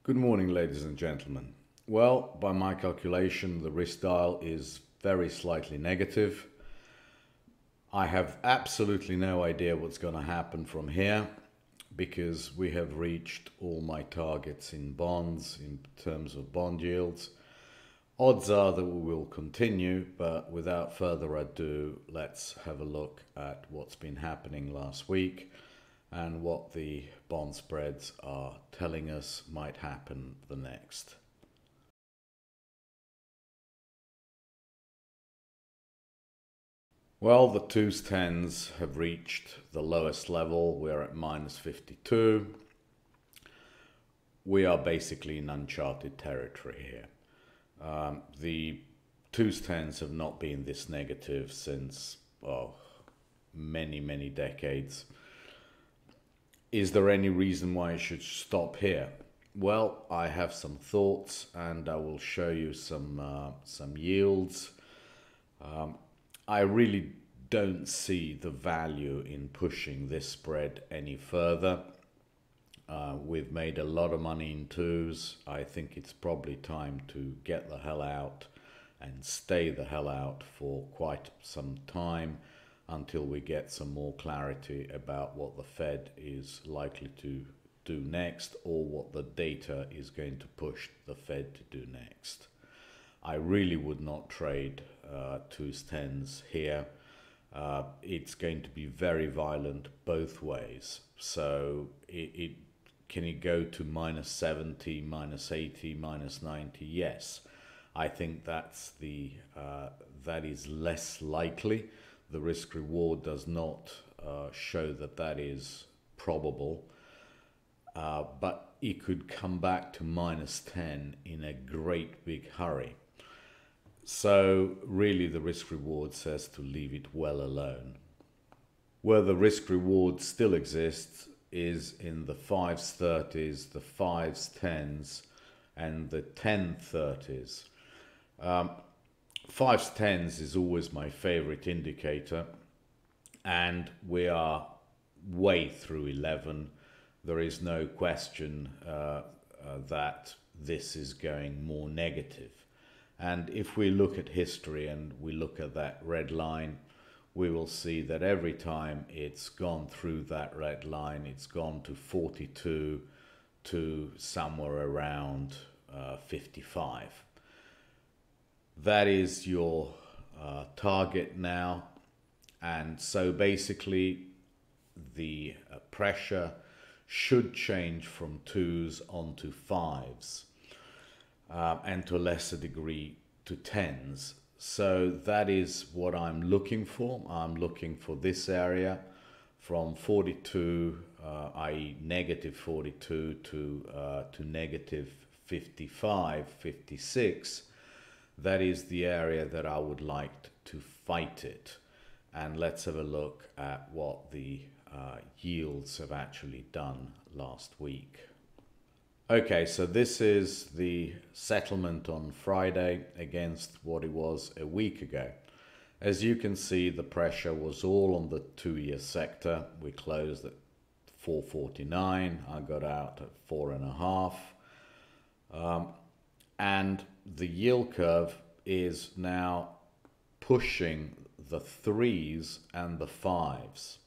Good morning, ladies and gentlemen. Well, by my calculation, the risk dial is very slightly negative. I have absolutely no idea what's going to happen from here because we have reached all my targets in bonds in terms of bond yields. Odds are that we will continue, but without further ado, let's have a look at what's been happening last week and what the bond spreads are telling us might happen the next. Well, the 2s10s have reached the lowest level. We're at -52. We are basically in uncharted territory here. The 2s10s have not been this negative since, well, many decades. Is there any reason why it should stop here? Well, I have some thoughts and I will show you some yields. I really don't see the value in pushing this spread any further. We've made a lot of money in 2s. I think it's probably time to get the hell out and stay the hell out for quite some time until we get some more clarity about what the Fed is likely to do next or what the data is going to push the Fed to do next. I really would not trade 2s10s here. It's going to be very violent both ways. So can it go to -70, -80, -90? Yes. I think that is less likely. The risk reward does not show that is probable, but it could come back to -10 in a great big hurry. So really the risk reward says to leave it well alone. Where the risk reward still exists is in the 5s30s, the 5s10s and the 1030s. 5s10s is always my favorite indicator, and we are way through 11. There is no question that this is going more negative. And if we look at history and we look at that red line, we will see that every time it's gone through that red line, it's gone to 42 to somewhere around 55. That is your target now, and so basically the pressure should change from 2s onto 5s and to a lesser degree to 10s. So that is what I'm looking for. I'm looking for this area from 42, i.e. -42 to -55, 56. That is the area that I would like to fight it. And let's have a look at what the yields have actually done last week. Okay, so this is the settlement on Friday against what it was a week ago. As you can see, the pressure was all on the 2-year sector. We closed at 449. I got out at 4.5. And the yield curve is now pushing the 3s and the 5s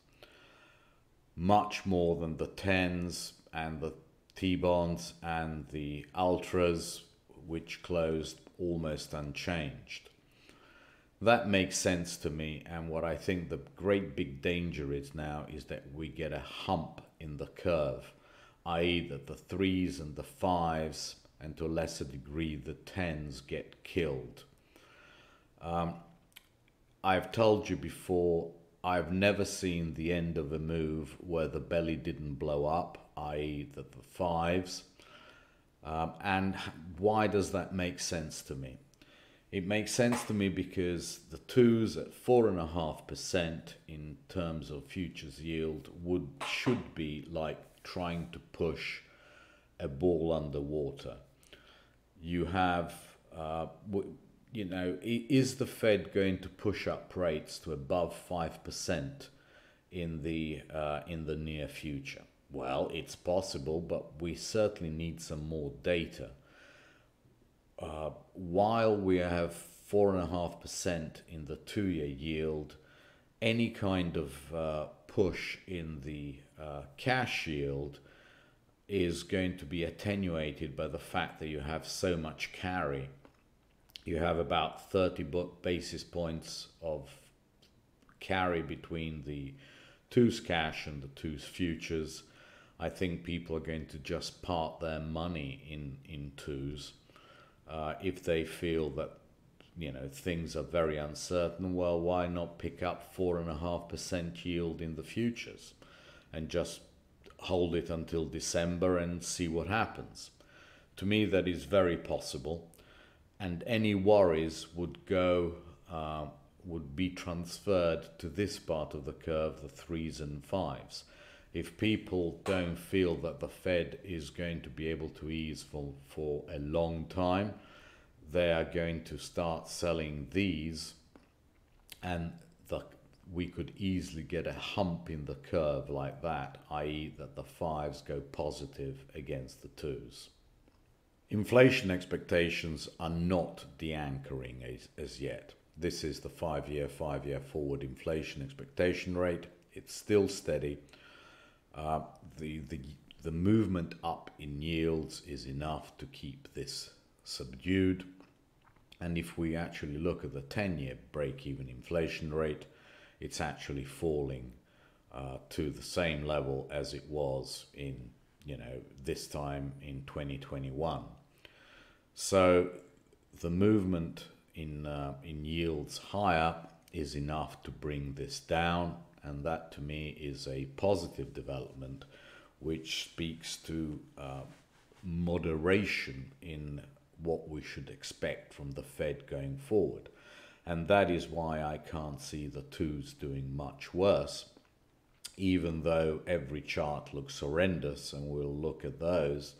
much more than the 10s and the T-bonds and the ultras, which closed almost unchanged. That makes sense to me, and what I think the great big danger is now is that we get a hump in the curve, i.e. that the 3s and the 5s and to a lesser degree the 10s get killed. I've told you before, I've never seen the end of a move where the belly didn't blow up, i.e. that the 5s. And why does that make sense to me? It makes sense to me because the 2s at 4.5% in terms of futures yield should be like trying to push a ball underwater. You have, is the Fed going to push up rates to above 5% in the near future? Well, it's possible, but we certainly need some more data. While we have 4.5% in the 2-year yield, any kind of push in the cash yield is going to be attenuated by the fact that you have so much carry. You have about 30 basis points of carry between the twos cash and the twos futures. I think people are going to just park their money in twos if they feel that things are very uncertain. Well, why not pick up 4.5% yield in the futures and just hold it until December and see what happens? To me, that is very possible, and any worries would be transferred to this part of the curve, the threes and fives. If people don't feel that the Fed is going to be able to ease for a long time, they are going to start selling these, and we could easily get a hump in the curve like that, i.e. that the fives go positive against the twos. Inflation expectations are not de-anchoring as yet. This is the 5-year forward inflation expectation rate. It's still steady. The movement up in yields is enough to keep this subdued. And if we actually look at the 10-year break-even inflation rate, it's actually falling to the same level as it was in this time in 2021. So the movement in yields higher is enough to bring this down, and that to me is a positive development, which speaks to moderation in what we should expect from the Fed going forward. And that is why I can't see the twos doing much worse, even though every chart looks horrendous, and we'll look at those.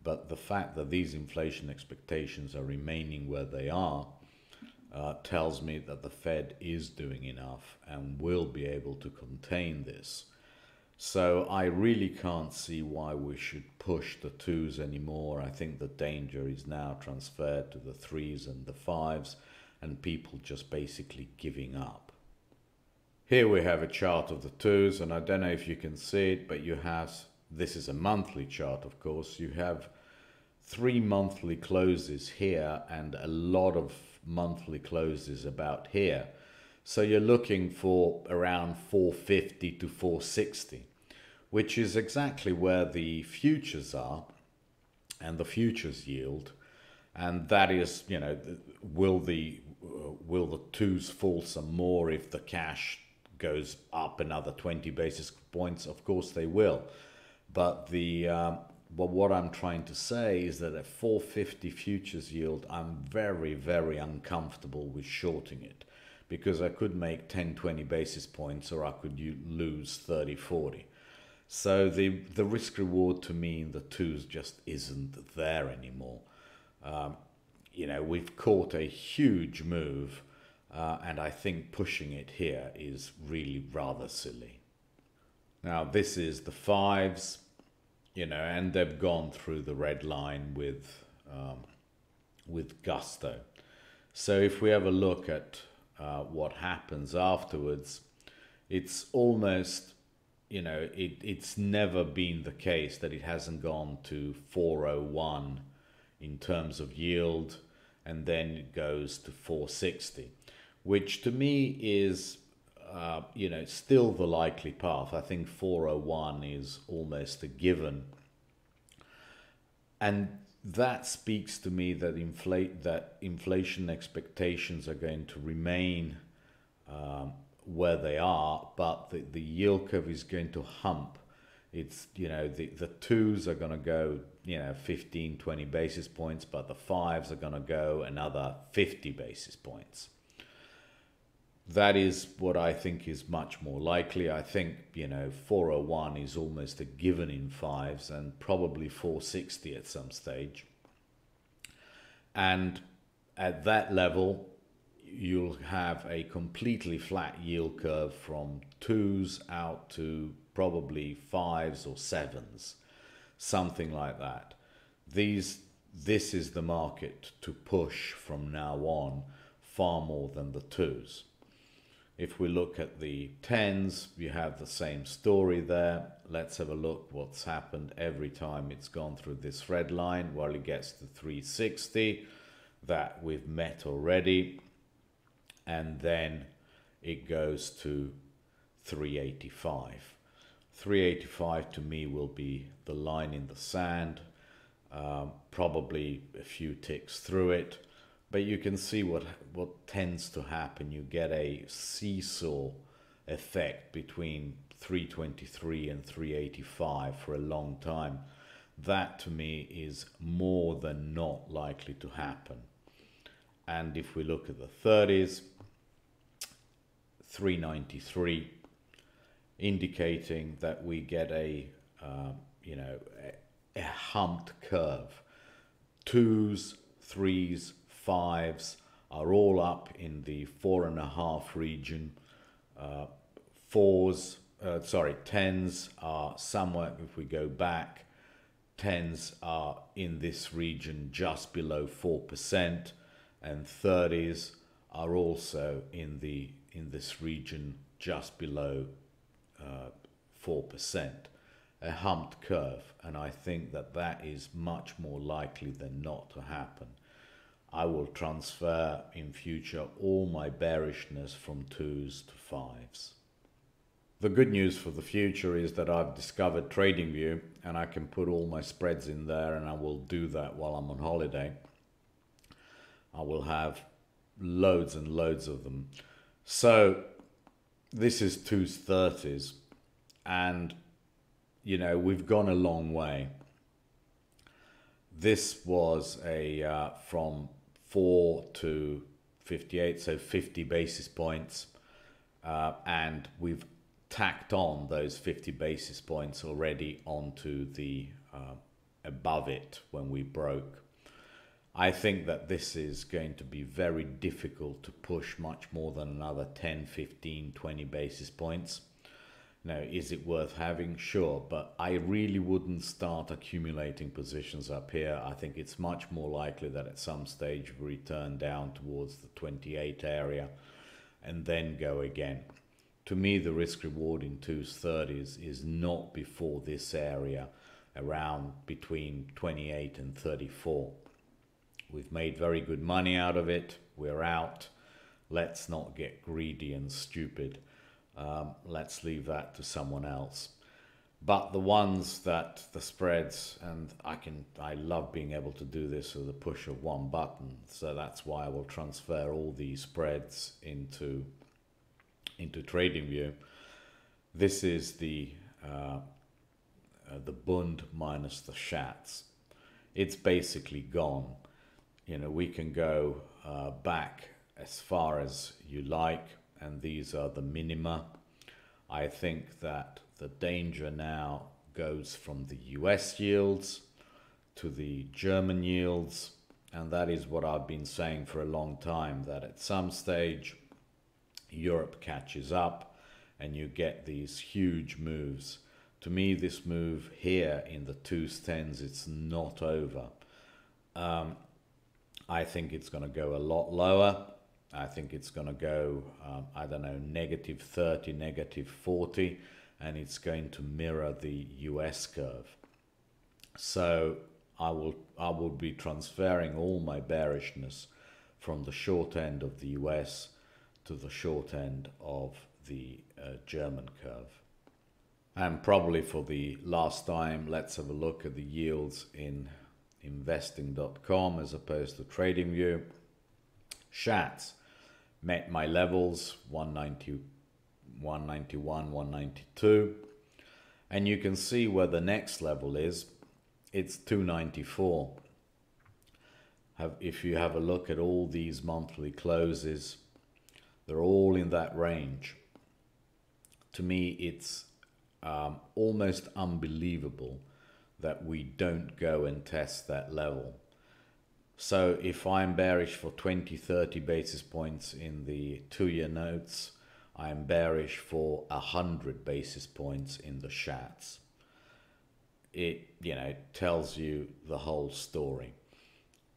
But the fact that these inflation expectations are remaining where they are tells me that the Fed is doing enough and will be able to contain this. So I really can't see why we should push the twos anymore. I think the danger is now transferred to the threes and the fives, and people just basically giving up. Here we have a chart of the twos, and I don't know if you can see it, but this is a monthly chart, of course. You have 3 monthly closes here and a lot of monthly closes about here. So you're looking for around 450 to 460, which is exactly where the futures are and the futures yield. And that is, will the twos fall some more if the cash goes up another 20 basis points? Of course they will. But what I'm trying to say is that at 450 futures yield, I'm very, very uncomfortable with shorting it, because I could make 10-20 basis points, or I could lose 30-40. So the risk reward to me in the twos just isn't there anymore. We've caught a huge move, and I think pushing it here is really rather silly. Now this is the fives, and they've gone through the red line with gusto. So if we have a look at what happens afterwards, it's almost, it's never been the case that it hasn't gone to 401 in terms of yield, and then it goes to 460, which to me is still the likely path. I think 401 is almost a given, and that speaks to me that inflation expectations are going to remain where they are, but the yield curve is going to hump. It's the twos are going to go 15-20 basis points, but the fives are going to go another 50 basis points. That is what I think is much more likely. I think 401 is almost a given in fives, and probably 460 at some stage. And at that level, you'll have a completely flat yield curve from 2s out to probably 5s or 7s, something like that. This is the market to push from now on far more than the 2s. If we look at the 10s, you have the same story there. Let's have a look what's happened every time it's gone through this red line. Well, it gets to 360 that we've met already, and then it goes to 385. 385 to me will be the line in the sand, probably a few ticks through it. But you can see what tends to happen. You get a seesaw effect between 323 and 385 for a long time. That to me is more than not likely to happen. And if we look at the 30s, 393, indicating that we get a humped curve. 2s, 3s, 5s are all up in the 4.5 region. 10s are somewhere, if we go back, 10s are in this region just below 4%, and 30s are also in this region just below 4%. A humped curve, and I think that is much more likely than not to happen. I will transfer in future all my bearishness from 2s to 5s. The good news for the future is that I've discovered TradingView, and I can put all my spreads in there, and I will do that while I'm on holiday. I will have loads and loads of them. So this is 2s 30s, and we've gone a long way. This was a from 4 to 58, so 50 basis points, and we've tacked on those 50 basis points already onto the above it when we broke. I think that this is going to be very difficult to push much more than another 10, 15, 20 basis points. Now, is it worth having? Sure, but I really wouldn't start accumulating positions up here. I think it's much more likely that at some stage we return down towards the 28 area and then go again. To me, the risk reward in 2s 30s is not before this area, around between 28 and 34. We've made very good money out of it. We're out. Let's not get greedy and stupid. Let's leave that to someone else. But the ones that the spreads, and I love being able to do this with the push of one button. So that's why I will transfer all these spreads into TradingView. This is the Bund minus the Schatz. It's basically gone. We can go back as far as you like, and these are the minima. I think that the danger now goes from the US yields to the German yields, and that is what I've been saying for a long time, that at some stage Europe catches up and you get these huge moves. To me, this move here in the 2s 10s, it's not over. I think it's going to go a lot lower. I think it's going to go, negative 30, negative 40, and it's going to mirror the US curve. So I will be transferring all my bearishness from the short end of the US to the short end of the German curve. And probably for the last time, let's have a look at the yields in investing.com as opposed to TradingView. Schatz met my levels, 190, 191, 192. And you can see where the next level is. It's 294. If you have a look at all these monthly closes, they're all in that range. To me, it's almost unbelievable that we don't go and test that level. So if I'm bearish for 20, 30 basis points in the 2-year notes, I'm bearish for 100 basis points in the shats. It, tells you the whole story.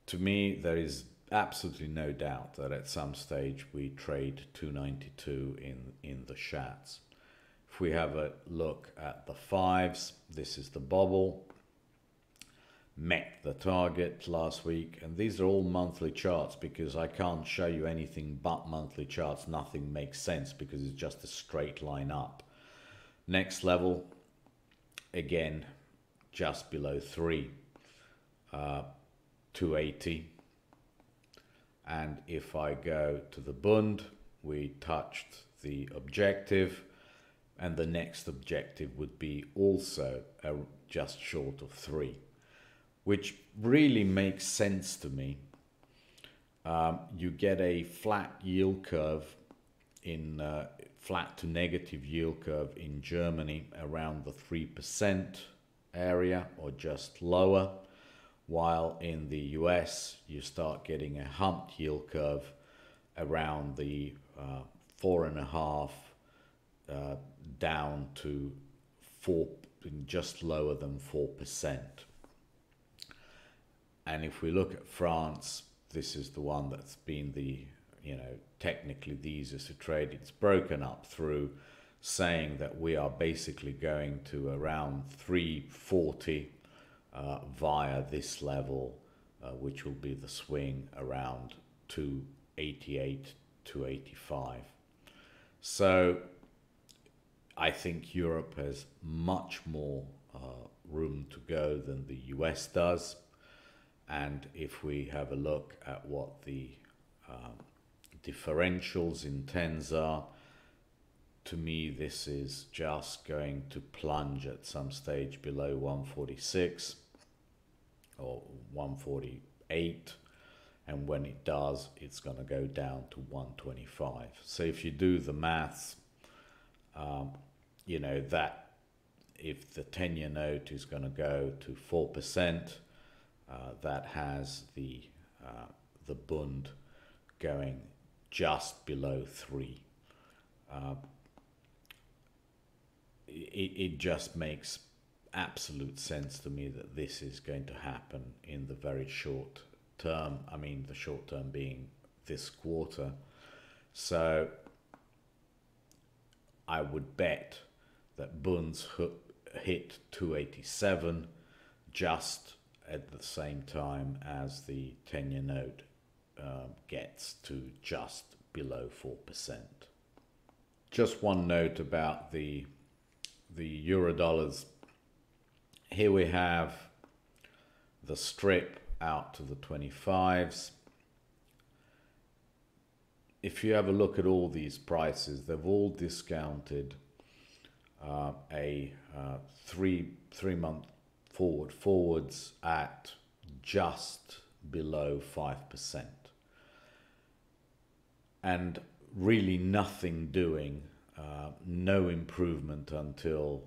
To me, there is absolutely no doubt that at some stage we trade 292 in the shats. If we have a look at the fives, this is the bubble. Met the target last week, and these are all monthly charts because I can't show you anything but monthly charts. Nothing makes sense because it's just a straight line up. Next level, again, just below 3, 280. And if I go to the Bund, we touched the objective, and the next objective would be also just short of 3. Which really makes sense to me. You get a flat yield curve in flat to negative yield curve in Germany around the 3% area or just lower, while in the US you start getting a humped yield curve around the 4.5 down to 4, just lower than 4%. And if we look at France, this is the one that's been the, technically the easiest to trade. It's broken up through saying that we are basically going to around 340 via this level, which will be the swing around 288, 285. So I think Europe has much more room to go than the US does. And if we have a look at what the differentials in 10s are, to me this is just going to plunge at some stage below 146 or 148. And when it does, it's going to go down to 125. So if you do the maths, that if the 10-year note is going to go to 4%, that has the Bund going just below 3. It just makes absolute sense to me that this is going to happen in the very short term. I mean, the short term being this quarter. So I would bet that Bunds hit 287 just at the same time as the 10-year note gets to just below 4%. Just one note about the euro dollars. Here we have the strip out to the 25s. If you have a look at all these prices, they've all discounted a 3-month forwards at just below 5%. And really nothing doing, no improvement until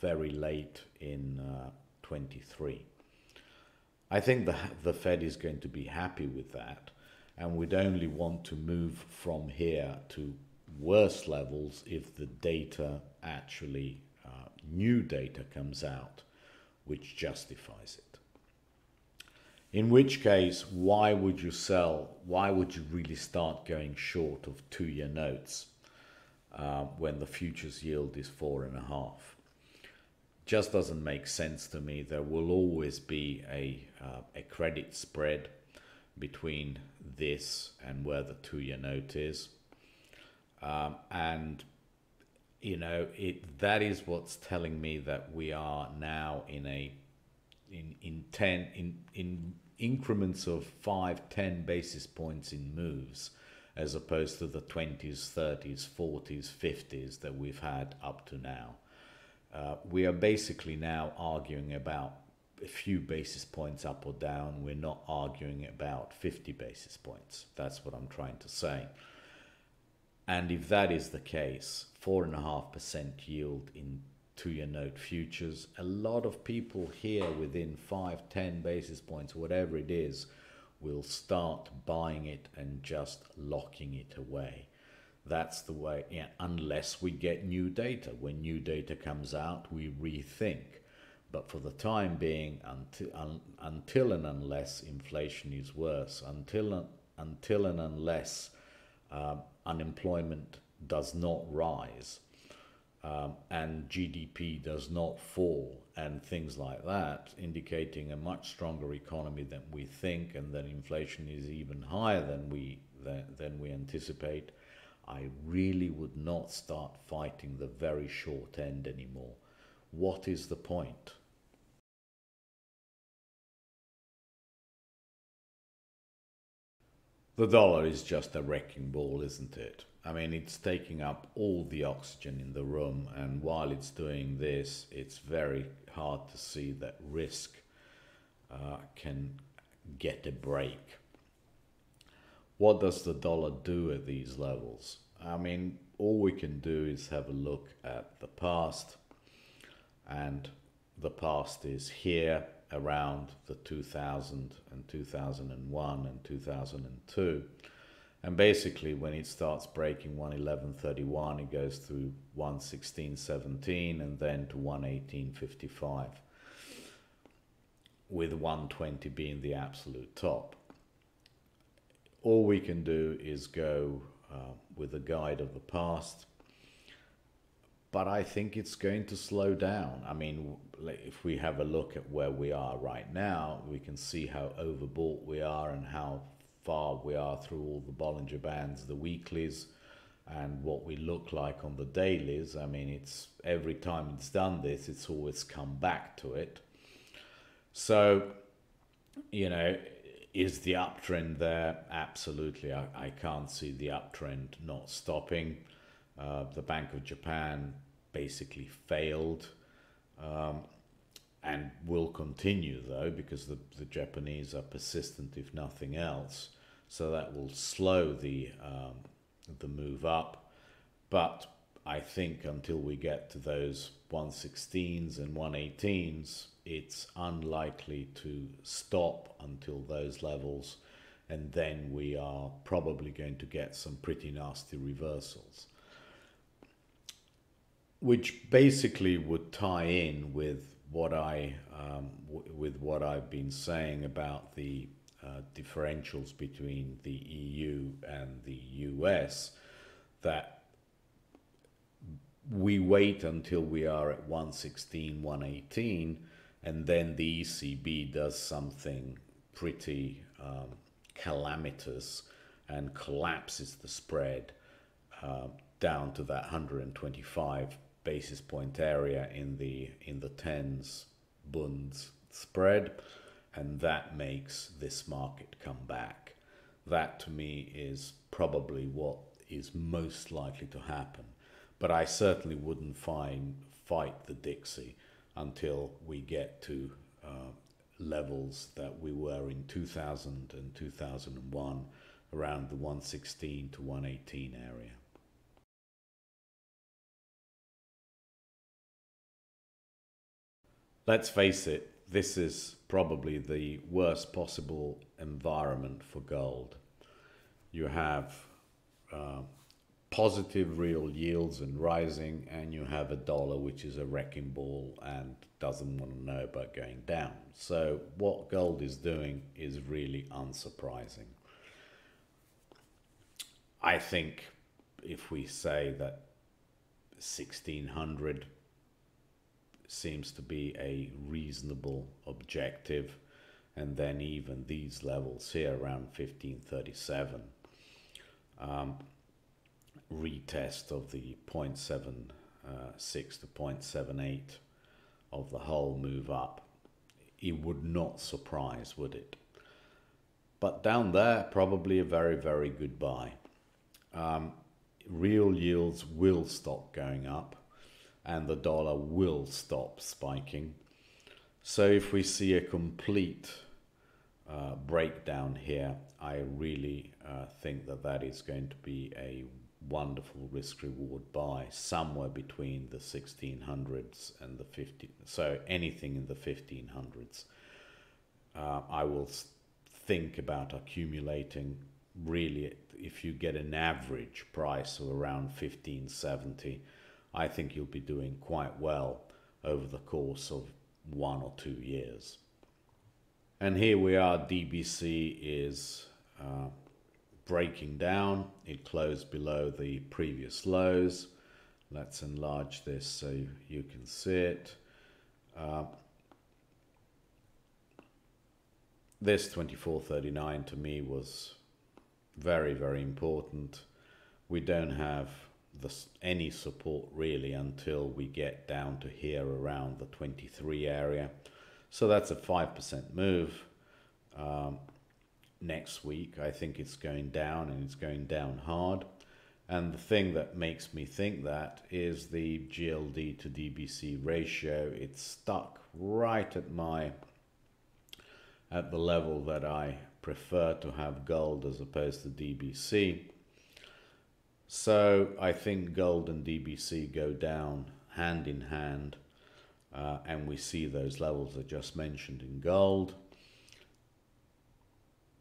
very late in 23. I think the Fed is going to be happy with that, and would only want to move from here to worse levels if the data actually, new data comes out which justifies it. In which case, why would you sell? Why would you really start going short of 2-year notes when the futures yield is 4.5? Just doesn't make sense to me. There will always be a credit spread between this and where the 2-year note is, and that is what's telling me that we are now in increments of 5-10 basis points in moves, as opposed to the 20s, 30s, 40s, 50s that we've had up to now. We are basically now arguing about a few basis points up or down. We're not arguing about 50 basis points. That's what I'm trying to say. And if that is the case, 4.5% yield in 2-year note futures, a lot of people here within 5-10 basis points, whatever it is, we'll start buying it and just locking it away. That's the way, yeah, unless we get new data. When new data comes out, we rethink. But for the time being, until and unless inflation is worse, until and unless unemployment does not rise, and GDP does not fall, and things like that, indicating a much stronger economy than we think, and that inflation is even higher than we anticipate, I really would not start fighting the very short end anymore. What is the point? The dollar is just a wrecking ball, isn't it? I mean, it's taking up all the oxygen in the room, and while it's doing this, it's very hard to see that risk can get a break. What does the dollar do at these levels? I mean, all we can do is have a look at the past, and the past is here around the 2000 and 2001 and 2002. And basically, when it starts breaking 111.31, it goes through 116.17 and then to 118.55, with 120 being the absolute top. All we can do is go with a guide of the past, but I think it's going to slow down. I mean, if we have a look at where we are right now, we can see how overbought we are and how far we are through all the Bollinger Bands, the weeklies, and what we look like on the dailies. I mean, it's every time it's done this, it's always come back to it. So, you know, is the uptrend there? Absolutely. I can't see the uptrend not stopping. The Bank of Japan basically failed, and will continue though, because the Japanese are persistent if nothing else. So that will slow the move up. But I think until we get to those 116s and 118s, it's unlikely to stop until those levels, and then we are probably going to get some pretty nasty reversals, which basically would tie in with what I've been saying about the differentials between the EU and the US, that we wait until we are at 116, 118, and then the ECB does something pretty calamitous and collapses the spread down to that 125 basis point area in the tens Bunds spread, and that makes this market come back. That to me is probably what is most likely to happen. But I certainly wouldn't fight the Dixie until we get to levels that we were in 2000 and 2001, around the 116 to 118 area. Let's face it, this is probably the worst possible environment for gold. You have positive real yields and rising, and you have a dollar which is a wrecking ball and doesn't want to know about going down. So what gold is doing is really unsurprising. I think if we say that 1600 seems to be a reasonable objective, and then even these levels here around 1537, retest of the 0.76 to 0.78 of the whole move up, it would not surprise, would it? But down there, probably a very, very good buy. Real yields will stop going up, and the dollar will stop spiking. So if we see a complete breakdown here, I really think that is going to be a wonderful risk-reward buy, somewhere between the 1600s and the 15. So anything in the 1500s. I will think about accumulating. Really, if you get an average price of around 1570, I think you'll be doing quite well over the course of 1 or 2 years. And here we are, DBC is breaking down. It closed below the previous lows. Let's enlarge this so you can see it. This 2439 to me was very, very important. We don't have any support really until we get down to here around the 23 area. So that's a 5% move. Next week I think it's going down, and it's going down hard. And the thing that makes me think that is the GLD to DBC ratio. It's stuck right at the level that I prefer to have gold as opposed to DBC. So I think gold and DBC go down hand in hand, and we see those levels I just mentioned in gold.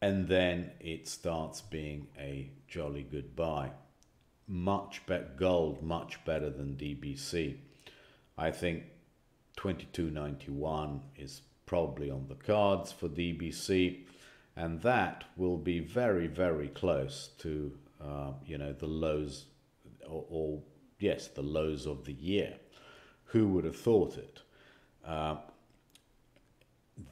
And then it starts being a jolly good buy. Gold much better than DBC. I think 2291 is probably on the cards for DBC, and that will be very, very close to the lows, or yes, the lows of the year. Who would have thought it?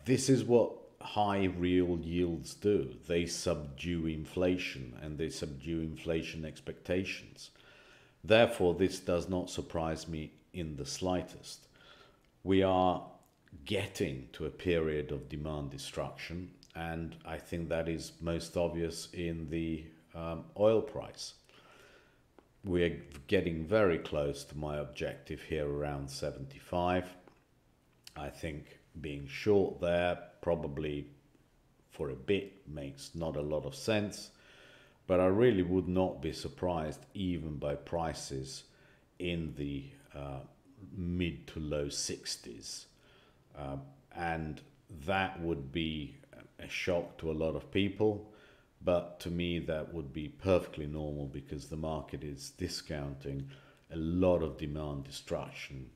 This is what high real yields do. They subdue inflation, and they subdue inflation expectations. Therefore, this does not surprise me in the slightest. We are getting to a period of demand destruction, and I think that is most obvious in the oil price. We're getting very close to my objective here around 75. I think being short there probably for a bit makes not a lot of sense, but I really would not be surprised even by prices in the mid to low 60s. And that would be a shock to a lot of people, but to me that would be perfectly normal, because the market is discounting a lot of demand destruction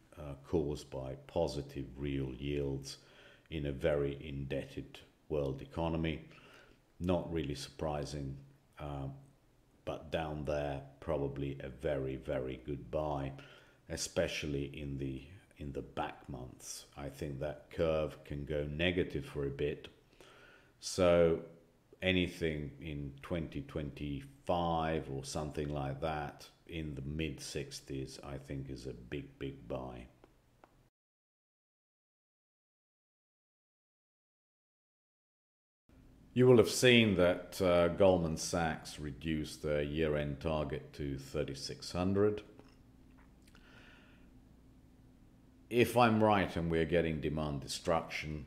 caused by positive real yields in a very indebted world economy. Not really surprising, but down there probably a very, very good buy, especially in the back months. I think that curve can go negative for a bit. So anything in 2025 or something like that in the mid 60s, I think is a big, big buy. You will have seen that Goldman Sachs reduced their year-end target to 3,600. If I'm right and we're getting demand destruction,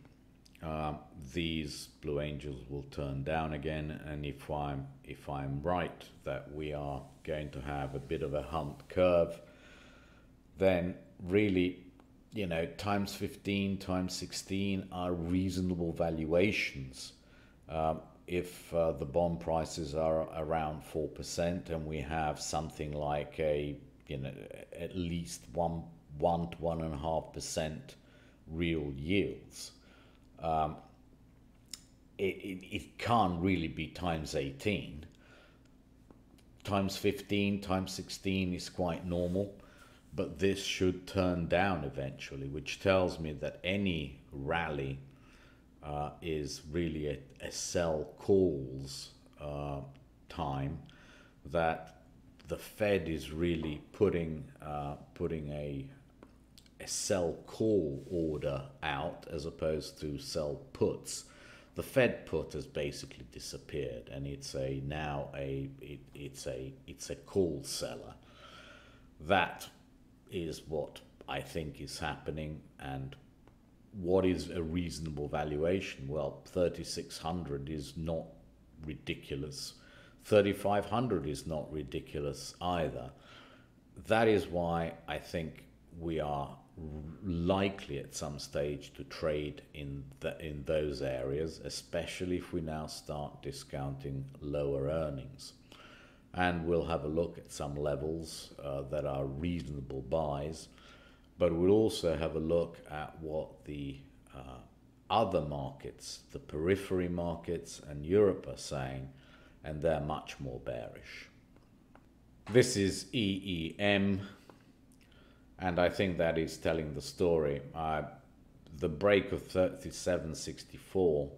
these Blue Angels will turn down again. And if I'm right that we are going to have a bit of a humped curve, then really, times 15, times 16 are reasonable valuations. If the bond prices are around 4% and we have something like at least 1 to 1.5% real yields, it can't really be times 18. Times 15, times 16 is quite normal, but this should turn down eventually, which tells me that any rally is really a sell calls time, that the Fed is really putting a sell call order out as opposed to sell puts. The Fed put has basically disappeared, and it's a call seller. That is what I think is happening. And what is a reasonable valuation? Well, 3,600 is not ridiculous. 3,500 is not ridiculous either. That is why I think we are likely at some stage to trade in those areas, especially if we now start discounting lower earnings. And we'll have a look at some levels that are reasonable buys, but we'll also have a look at what the other markets, the periphery markets and Europe are saying, and they're much more bearish. This is EEM, and I think that is telling the story. The break of 37.64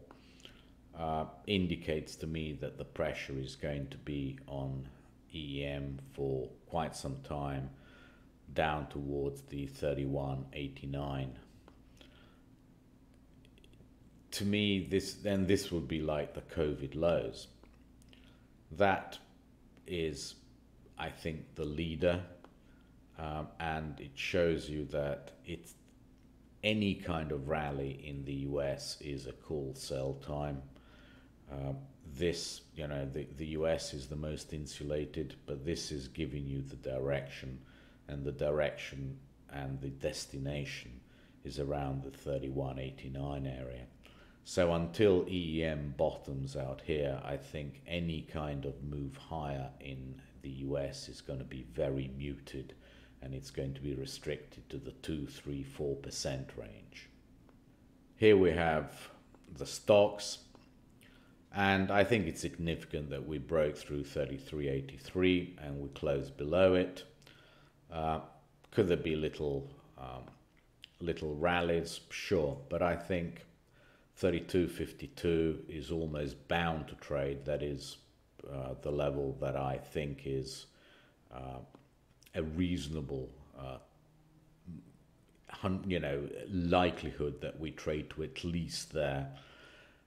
indicates to me that the pressure is going to be on EM for quite some time, down towards the 31.89. To me, this would be like the COVID lows. That is, I think, the leader, and it shows you that it's any kind of rally in the US is a call sell time. The US is the most insulated, but this is giving you the direction, and the direction and the destination is around the 31.89 area. So until EM bottoms out here, I think any kind of move higher in the US is going to be very muted, and it's going to be restricted to the 2, 3, 4% range. Here we have the stocks, and I think it's significant that we broke through 33.83 and we closed below it. Could there be little rallies? Sure, but I think 32.52 is almost bound to trade. That is the level that I think is a reasonable likelihood that we trade to at least there.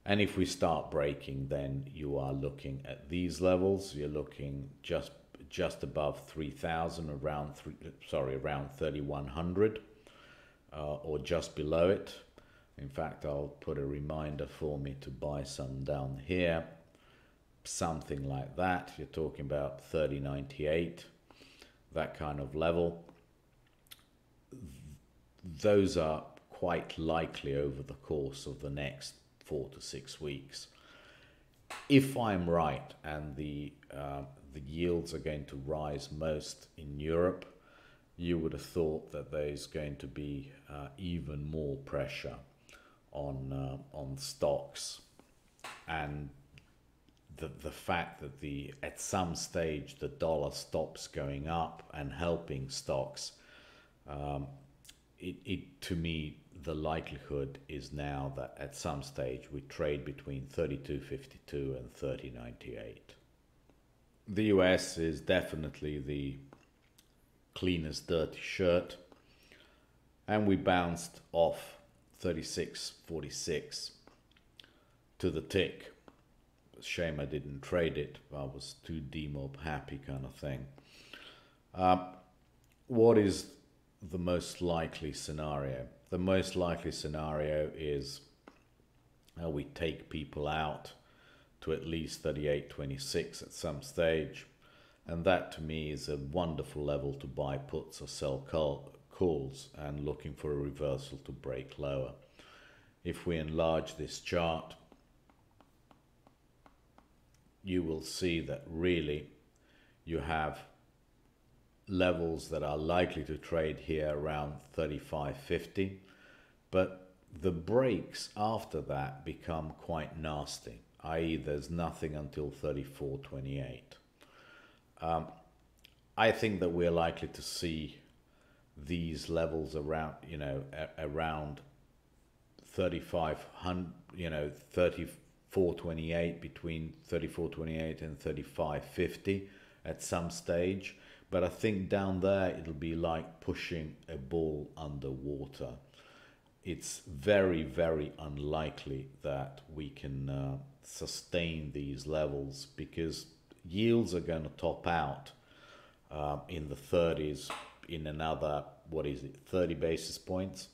And if we start breaking, then you are looking at these levels. You're looking just above 3,000, around 3,100, or just below it. In fact, I'll put a reminder for me to buy some down here, something like that. You're talking about 30.98, that kind of level. Those are quite likely over the course of the next 4 to 6 weeks. If I'm right and the yields are going to rise most in Europe, you would have thought that there's going to be even more pressure on stocks, and the fact that at some stage the dollar stops going up and helping stocks, to me the likelihood is now that at some stage we trade between 32.52 and 30.98. The US is definitely the cleanest dirty shirt, and we bounced off 36.46 to the tick. Shame I didn't trade it. I was too demob happy kind of thing. What is the most likely scenario? The most likely scenario is we take people out to at least 38.26 at some stage, and that to me is a wonderful level to buy puts or sell calls, and looking for a reversal to break lower. If we enlarge this chart, you will see that really you have levels that are likely to trade here around 35.50, but the breaks after that become quite nasty, i.e. there's nothing until 34.28. I think that we're likely to see these levels around, around 34.28, between 34.28 and 35.50 at some stage. But I think down there it'll be like pushing a ball underwater. It's very, very unlikely that we can sustain these levels, because yields are going to top out in the 30s in another, 30 basis points.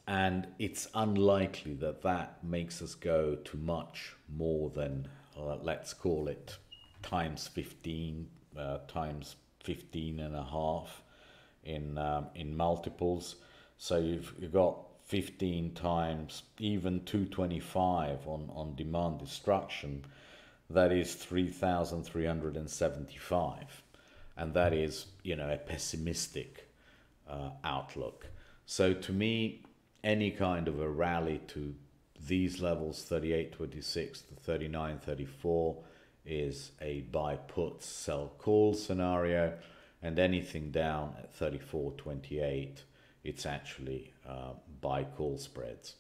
And it's unlikely that that makes us go to much more than, let's call it, times 15, times 15 and a half. in multiples. So you've got 15 times, even 225 on demand destruction. That is 3,375, and that is, you know, a pessimistic outlook. So to me, any kind of a rally to these levels, 38.26 to 39.34, is a buy put sell call scenario, and anything down at 34.28, it's actually buy call spreads.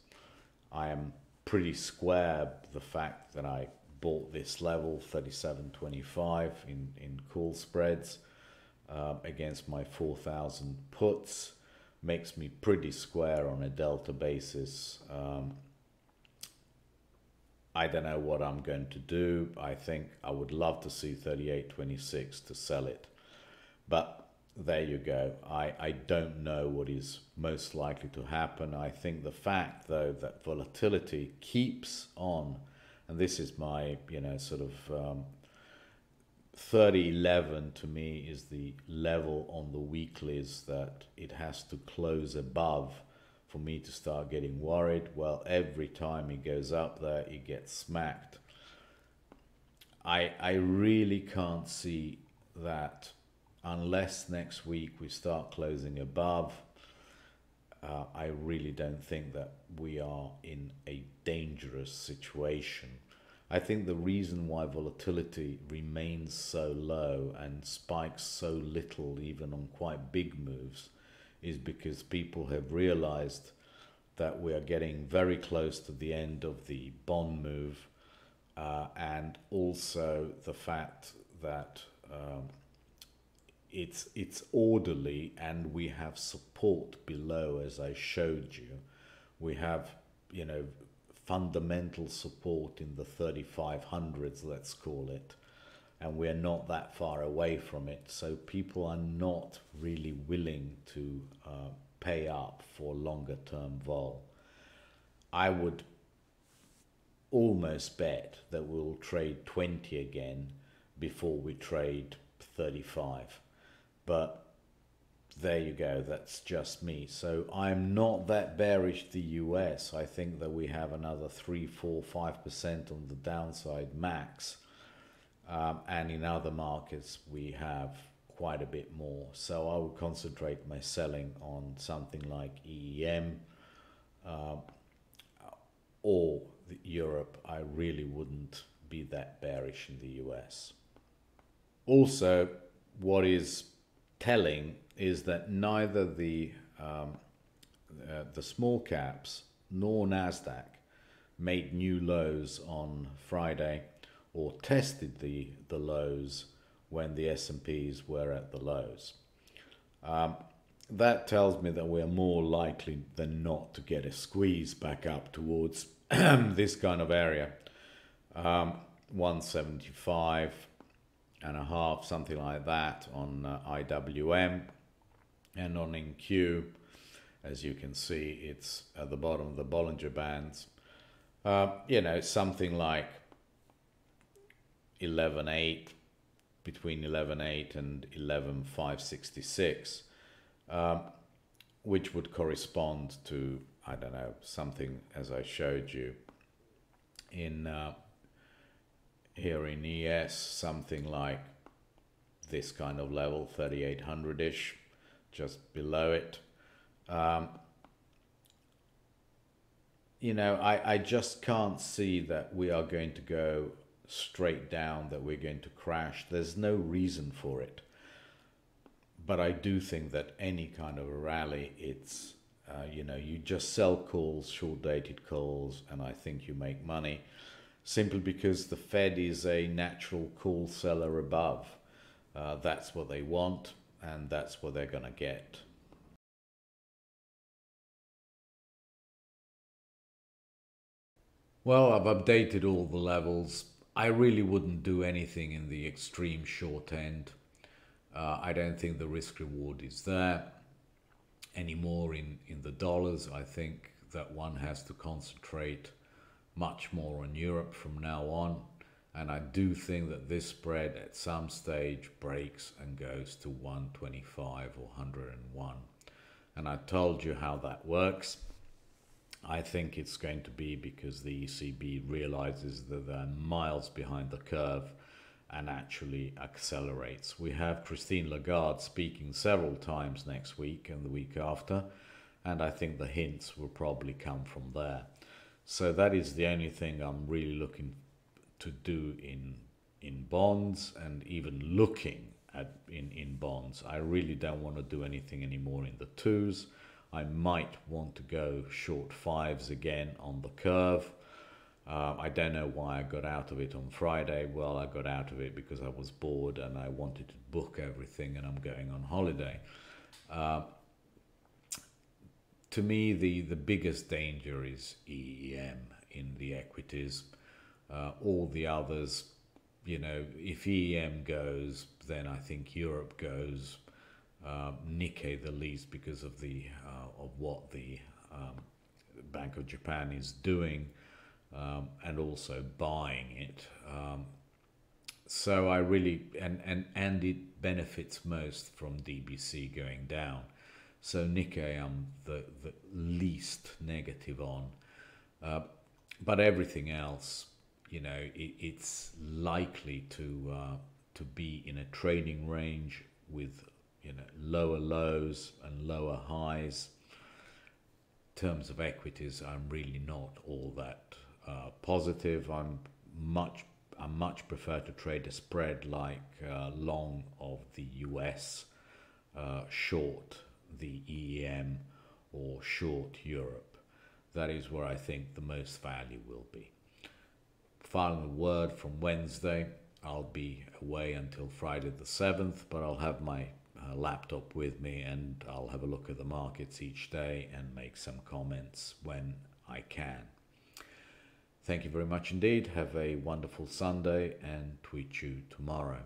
I am pretty square the fact that I bought this level 37.25 in call spreads against my 4,000 puts. Makes me pretty square on a delta basis. I don't know what I'm going to do. I think I would love to see 38.26 to sell it, but there you go. I don't know what is most likely to happen. I think the fact, though, that volatility keeps on, and this is my, you know, sort of 30.11 to me is the level on the weeklies that it has to close above for me to start getting worried. Well, every time it goes up there, it gets smacked. I really can't see that unless next week we start closing above. I really don't think that we are in a dangerous situation. I think the reason why volatility remains so low and spikes so little, even on quite big moves, is because people have realized that we are getting very close to the end of the bond move, and also the fact that it's orderly and we have support below, as I showed you. We have, you know, fundamental support in the 3500s, let's call it, and we're not that far away from it. So people are not really willing to pay up for longer term vol. I would almost bet that we'll trade 20 again before we trade 35. But there you go, that's just me. So I'm not that bearish the US. I think that we have another 3, 4, 5% on the downside max. And in other markets, we have quite a bit more. So I would concentrate my selling on something like EEM or Europe. I really wouldn't be that bearish in the US. Also, what is telling is that neither the small caps nor Nasdaq made new lows on Friday or tested the lows when the S&Ps were at the lows. That tells me that we're more likely than not to get a squeeze back up towards this kind of area, 175 and a half, something like that on IWM, and on NQ, as you can see, it's at the bottom of the Bollinger Bands. You know, something like 11.8, between 11.8 and 11.566, which would correspond to, I don't know, something as I showed you in here in ES, something like this kind of level, 3800-ish, just below it. You know, I just can't see that we are going to go straight down, that we're going to crash. There's no reason for it. But I do think that any kind of a rally, it's, you know, you just sell calls, short-dated calls, and I think you make money, simply because the Fed is a natural call seller above. That's what they want, and that's what they're going to get. Well, I've updated all the levels. I really wouldn't do anything in the extreme short end. I don't think the risk reward is there anymore in the dollars. I think that one has to concentrate much more on Europe from now on. And I do think that this spread at some stage breaks and goes to 125 or 101. And I told you how that works. I think it's going to be because the ECB realizes that they're miles behind the curve and actually accelerates. We have Christine Lagarde speaking several times next week and the week after, and I think the hints will probably come from there. So that is the only thing I'm really looking to do in bonds, and even looking at in bonds. I really don't want to do anything anymore in the twos. I might want to go short fives again on the curve. I don't know why I got out of it on Friday. Well, I got out of it because I was bored and I wanted to book everything, and I'm going on holiday. To me, the biggest danger is EEM in the equities. All the others, you know, if EEM goes, then I think Europe goes. Nikkei the least, because of the of what the Bank of Japan is doing, and also buying it. So I really, and it benefits most from DBC going down. So Nikkei I'm the least negative on, but everything else, you know, it's likely to be in a trading range with, you know, lower lows and lower highs. In terms of equities, I'm really not all that positive. I much prefer to trade a spread like long of the US, short the EM, or short Europe. That is where I think the most value will be. Final word from Wednesday. I'll be away until Friday the 7th, but I'll have my laptop with me, and I'll have a look at the markets each day and make some comments when I can. Thank you very much indeed. Have a wonderful Sunday, and tweet you tomorrow.